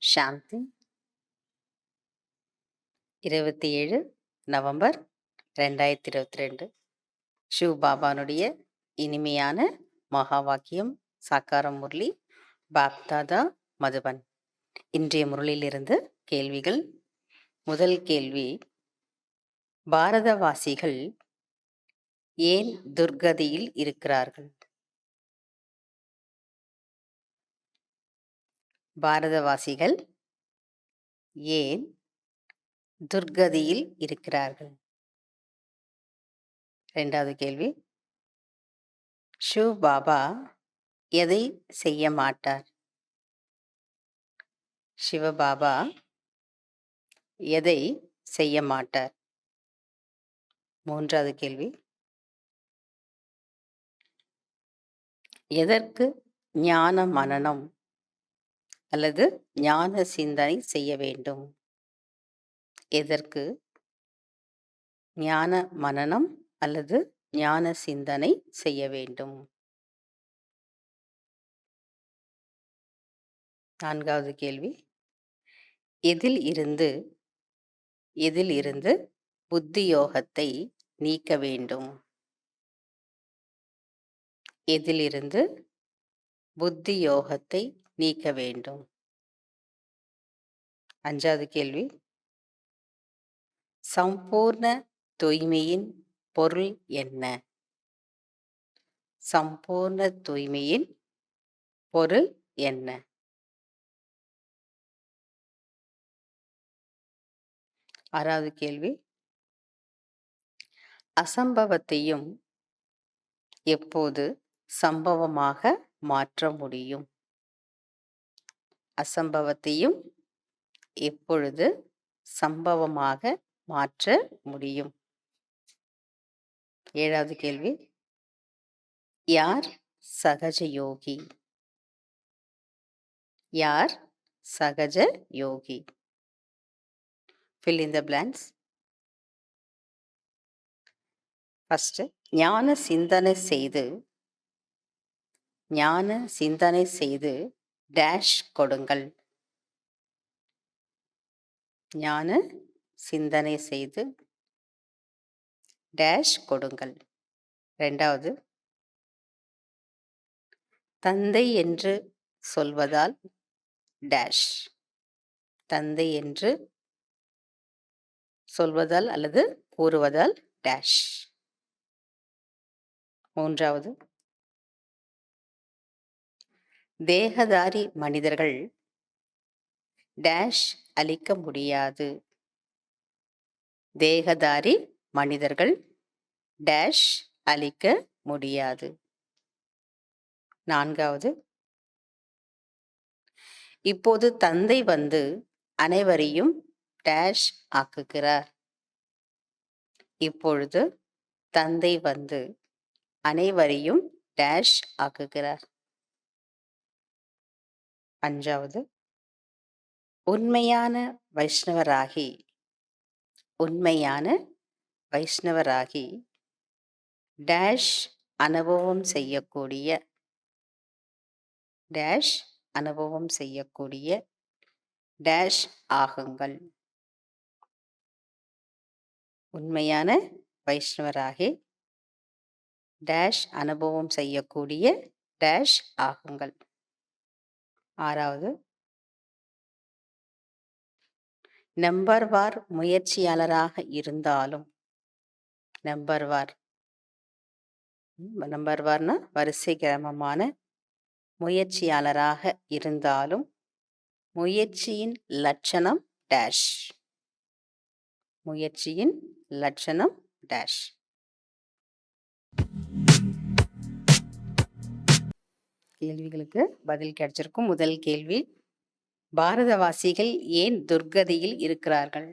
சாந்தி 27 November 2022 Shiv பாபானுடைய இனிமையான மகா வாக்கியம் சாக்காரம் முரளி பாப்தாதா மதுபன். இன்றைய முரளியிலிருந்து கேள்விகள். முதல் கேள்வி, பாரதவாசிகள் ஏன் துர்கதியில் இருக்கிறார்கள்? பாரதவாசிகள் ஏன் துர்கதியில் இருக்கிறார்கள்? இரண்டாவது கேள்வி, ஷிவ் பாபா எதை செய்ய மாட்டார்? சிவபாபா எதை செய்ய மாட்டார்? மூன்றாவது கேள்வி, எதற்கு ஞான மனனம் அல்லது ஞான சிந்தனை செய்ய வேண்டும்? எதற்கு ஞான மனனம் அல்லது ஞான சிந்தனை செய்ய வேண்டும்? நான்காவது கேள்வி, எதில் இருந்து புத்தி யோகத்தை நீக்க வேண்டும்? எதிலிருந்து புத்தி யோகத்தை நீக்க வேண்டும்? அஞ்சாவது கேள்வி, சம்பூர்ண தூய்மையின் பொருள் என்ன? சம்பூர்ண தூய்மையின் பொருள் என்ன? ஆறாவது கேள்வி, அசம்பவத்தையும் எப்போது சம்பவமாக மாற்ற முடியும்? அசம்பவத்தையும் எப்பொழுது சம்பவமாக மாற்ற முடியும்? ஏழாவது கேள்வி, யார் சகஜ யோகி? யார் சகஜ யோகி? Fill in the blanks. First, ஞான சிந்தனை செய்து டேஷ் கொடுங்கள். ஞான சிந்தனை செய்து டேஷ் கொடுங்கள். இரண்டாவது, தந்தை என்று சொல்வதால் டேஷ். தந்தை என்று சொல்வதால் அல்லது கூறுவதால் டேஷ். மூன்றாவது, தேகதாரி மனிதர்கள் டேஷ் அளிக்க முடியாது. தேகதாரி மனிதர்கள் டேஷ் அளிக்க முடியாது. நான்காவது, இப்போது தந்தை வந்து அனைவரையும் டேஷ் ஆக்குகிறார். இப்பொழுது தந்தை வந்து அனைவரையும் டேஷ் ஆக்குகிறார். அஞ்சாவது, உண்மையான வைஷ்ணவராகி டேஷ் அனுபவம் செய்யக்கூடிய டேஷ் ஆகுங்கள். உண்மையான வைஷ்ணவராகி டேஷ் அனுபவம் செய்யக்கூடிய டேஷ் ஆகுங்கள். ஆறாவது, நம்பர்வார் முயற்சியாளராக இருந்தாலும், நம்பர்வார்னா வரிசை கிரமமான முயற்சியாளராக இருந்தாலும் முயற்சியின் லட்சணம் டேஷ். முயற்சியின் லட்சணம் டேஷ். கேள்விகளுக்கு பதில் கிடைச்சிருக்கும். முதல் கேள்வி, பாரதவாசிகள் ஏன் துர்கதியில் இருக்கிறார்கள்?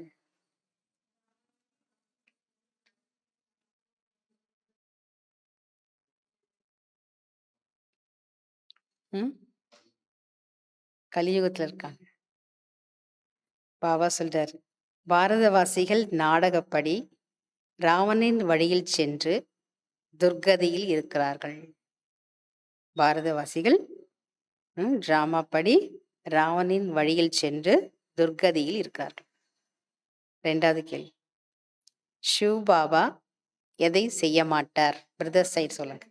கலியுகத்தில் இருக்காங்க. பாபா சொல்றாரு, பாரதவாசிகள் நாடகப்படி ராவணின் வழியில் சென்று துர்கதியில் இருக்கிறார்கள். பாரதவாசிகள் டிராமாப்படி ராவணின் வழியில் சென்று துர்கதியில் இருக்கிறார்கள். 2வது கேள்வி, ஷிவ் பாபா எதை செய்ய மாட்டார்? பிரதர் சைடு சொல்லுங்க.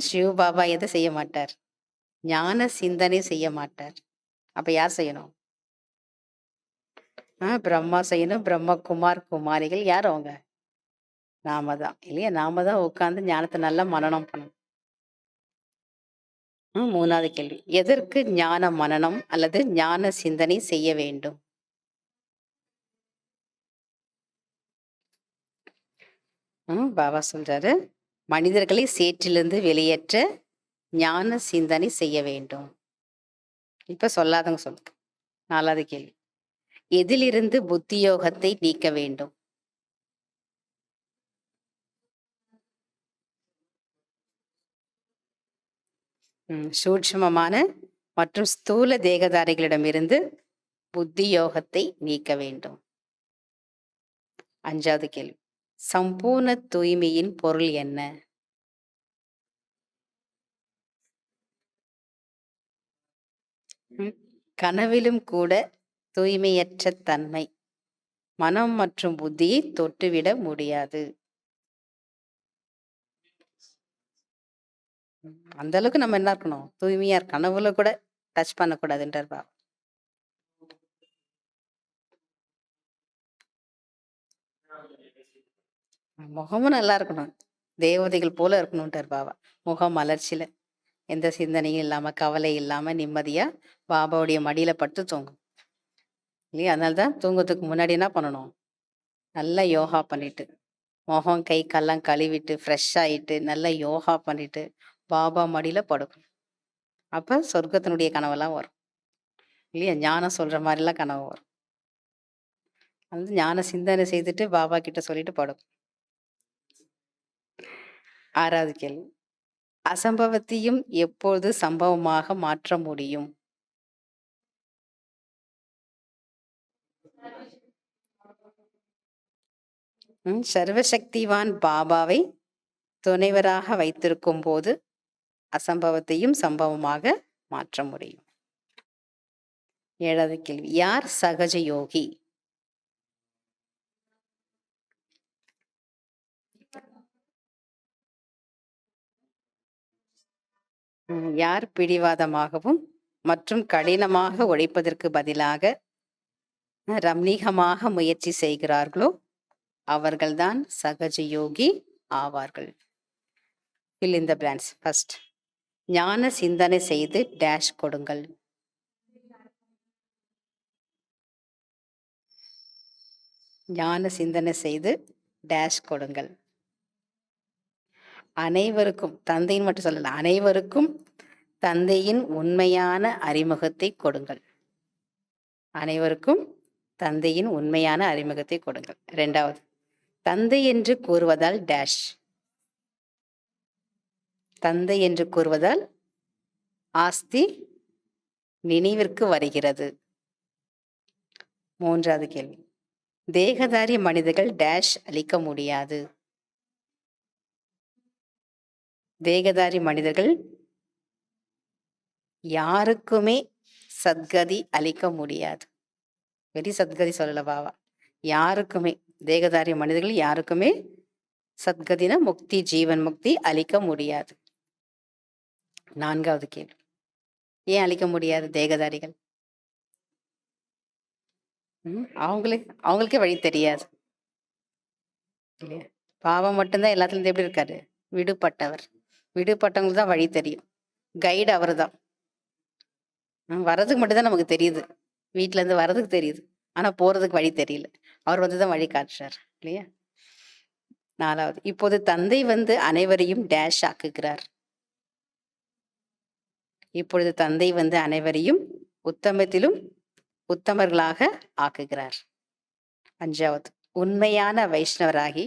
ஷிவ் பாபா எதை செய்ய மாட்டார்? ஞான சிந்தனை செய்ய மாட்டார். அப்ப யார் செய்யணும்? பிரம்மா செய்யணும். பிரம்ம குமார் குமாரிகள் யார் அவங்க? நாம தான் இல்லையா? நாம தான் உட்கார்ந்து ஞானத்தை நல்லா மனனம் பண்ணணும். 3வது கேள்வி, எதற்கு ஞான மனனம் அல்லது ஞான சிந்தனை செய்ய வேண்டும்? பாபா சொல்றாரு, மனிதர்களை சேற்றிலிருந்து வெளியேற்ற ஞான சிந்தனை செய்ய வேண்டும். இப்ப சொல்லாதவங்க சொல்லுங்க. 4வது கேள்வி, எதிலிருந்து புத்தியோகத்தை நீக்க வேண்டும்? சூட்சுமமான மற்றும் ஸ்தூல தேகதாரிகளிடமிருந்து புத்தி யோகத்தை நீக்க வேண்டும். 5வது கேள்வி, சம்பூர்ண தூய்மையின் பொருள் என்ன? கனவிலும் கூட தூய்மையற்ற தன்மை மனம் மற்றும் புத்தியை தொட்டுவிட முடியாது. அந்த அளவுக்கு நம்ம என்ன இருக்கணும்? தூய்மையா கனவுல கூட டச் பண்ணக்கூடாதுன்றார் பாபா. முகமும் நல்லா இருக்கணும், தேவதைகள் போல இருக்கணும்ட்டார் பாபா. முகம் மலர்ச்சியில எந்த சிந்தனையும் இல்லாம, கவலை இல்லாம நிம்மதியா பாபாவுடைய மடியில பட்டு தூங்கும் இல்லையா? அதனால்தான் தூங்கத்துக்கு முன்னாடி என்ன பண்ணணும்? நல்லா யோகா பண்ணிட்டு, முகம் கை கல்லாம் கழுவிட்டு ஃப்ரெஷ் ஆயிட்டு நல்லா யோகா பண்ணிட்டு பாபா மடியில படுக்கணும். அப்ப சொர்க்கத்தினுடைய கனவெல்லாம் வரும் இல்லையா? ஞானம் சொல்ற மாதிரிலாம் கனவு வரும். அது ஞான சிந்தனை செய்துட்டு பாபா கிட்ட சொல்லிட்டு படுக்கும். 6வது கேள்வி, அசம்பவத்தையும் எப்போது சம்பவமாக மாற்ற முடியும்? சர்வசக்திவான் பாபாவை துணைவராக வைத்திருக்கும் போது அசம்பவத்தையும் சம்பவமாக மாற்ற முடியும். 7வது கேள்வி, யார் சகஜ யோகி? யார் பிடிவாதமாகவும் மற்றும் கடினமாக உழைப்பதற்கு பதிலாக ரம்னீகமாக முயற்சி செய்கிறார்களோ அவர்கள்தான் சகஜ யோகி ஆவார்கள். fill in the blanks. First, ஞான சிந்தனை செய்து டேஷ் கொடுங்கள். ஞான சிந்தனை செய்து டேஷ் கொடுங்கள். அனைவருக்கும், தந்தையின் மட்டும் சொல்லல, அனைவருக்கும் தந்தையின் உண்மையான அறிமுகத்தை கொடுங்கள். அனைவருக்கும் தந்தையின் உண்மையான அறிமுகத்தை கொடுங்கள். 2வது, தந்தை என்று கூறுவதால் டேஷ். தந்தை என்று கூறுவதால் ஆஸ்தி நினைவிற்கு வருகிறது. 3வது கேள்வி, தேகதாரி மனிதர்கள் டேஷ் அளிக்க முடியாது. தேகதாரி மனிதர்கள் யாருக்குமே சத்கதி அளிக்க முடியாது. வெரி சத்கதி சொல்லல பாபா, யாருக்குமே, தேகதாரி மனிதர்கள் யாருக்குமே சத்கதின முக்தி, ஜீவன் முக்தி அளிக்க முடியாது. 4வது கேள்வி, ஏன் அளிக்க முடியாது தேகதாரிகள்? அவங்களுக்கே வழி தெரியாது இல்லையா? பாவம் மட்டும்தான் எல்லாத்துலேருந்து எப்படி இருக்காரு? விடுபட்டவர். விடுபட்டவங்களுக்கு தான் வழி தெரியும். கைடு அவர் தான். வர்றதுக்கு மட்டும்தான் நமக்கு தெரியுது, வீட்டுல இருந்து வர்றதுக்கு தெரியுது, ஆனா போறதுக்கு வழி தெரியல. அவர் வந்துதான் வழி காட்டுறார் இல்லையா? 4வது, இப்போது தந்தை வந்து அனைவரையும் டேஷ் ஆக்குகிறார். இப்பொழுது தந்தை வந்து அனைவரையும் உத்தமத்திலும் உத்தமர்களாக ஆக்குகிறார். 5வது, உண்மையான வைஷ்ணவராகி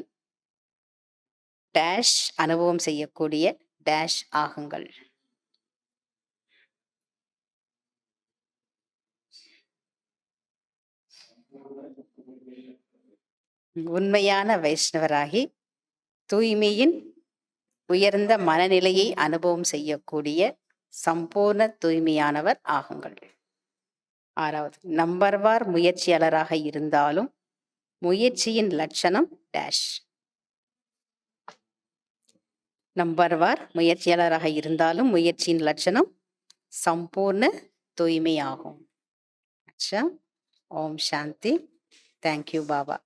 டேஷ் அனுபவம் செய்யக்கூடிய டேஷ் ஆகுங்கள். உண்மையான வைஷ்ணவராகி தூய்மையின் உயர்ந்த மனநிலையை அனுபவம் செய்யக்கூடிய சம்பூர்ண தூய்மையானவர் ஆகுங்கள். 6வது, நம்பர்வார் முயற்சியாளராக இருந்தாலும் முயற்சியின் லட்சணம் டேஷ். நம்பர்வார் முயற்சியாளராக இருந்தாலும் முயற்சியின் லட்சணம் சம்பூர்ண தூய்மையாகும். அச்சா. ஓம் சாந்தி. தேங்க்யூ பாபா.